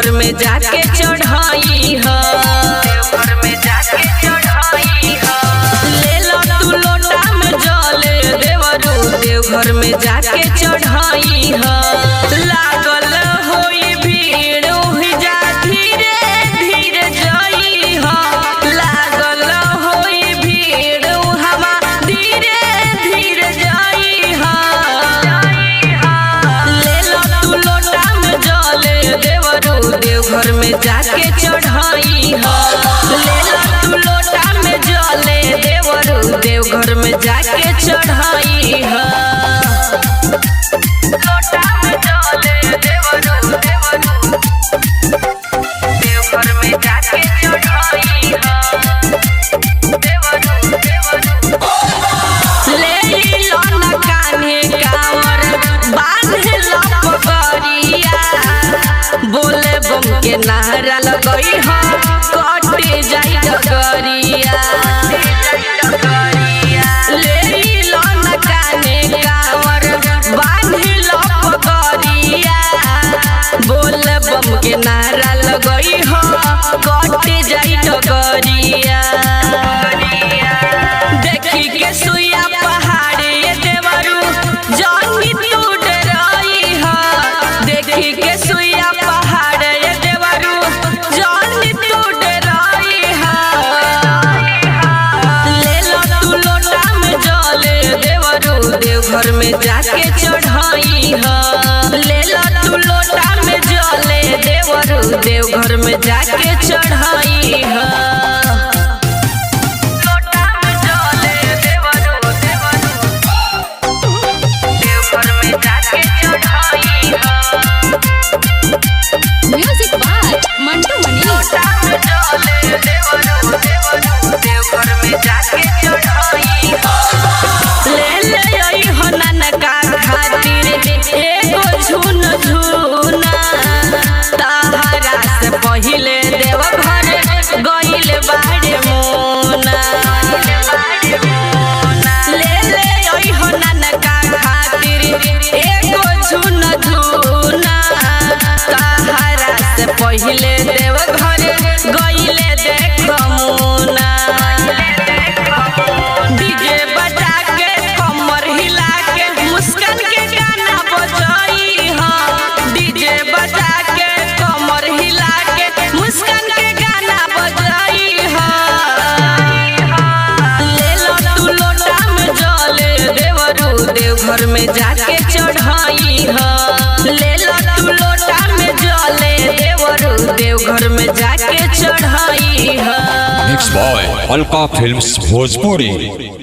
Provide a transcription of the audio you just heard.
देवघर में जाके चढ़ाई ह देवघर में जाके चढ़ाई ह ले लो तू लोटा में जल देवरू देवघर में जाके चढ़ाई ह लागल होई भीड़ ओहि जा धीरे धीरे जाई ह लागल होई भीड़ हवा धीरे धीरे जाई ह ले लो तू लोटा में जल देवरू देवघर में जाके चढ़ाई ह ले लो तू लोटा में जल देवरू देवघर में जाके चढ़ाई ह लोटा में जल देवरू देवघर में जाके चढ़ाई ह देवरू ले लो ना कान्हे कांवर बांधे लो पगड़िया बोले बम के नारा लगई ह कटे जाई डगरिया ले लो ना कान्हे कांवर बांधे लो पगड़िया बोले बम के नारा लगई ह कटे जाई डगरिया देखी के सुइया पहाड़े देवरू जानी तू डराई ह देखी के सुइया पहाड़े देवरू जानी तू डराई ह ले लो तू लोटा में जल देवरू देवघर में जाके चढ़ाई ह ले लो तू लोटा में जल देवरू देवघर में जाके चढ़ाई ह म्यूजिक बाय मंटू मनी। पहिले देवघर गइल बाड़े मोना ले ले अइहो नानका खातिर एगो झुन झुना तहरा से पहिले देवघर गइले देख मुना डीजे बजा के कमर हिला के मुस्कान के गाना बजाई ह डीजे बजा के कमर हिला के मुस्कान के गाना बजाई ह ले लो तू लोटा में जल देवरू देवघर में जाके चढ़ाई ह ले लो तू लोटा में जल देवरू देवघर में जाके चढ़ाई ह mix boy Alka films Bhojpuri.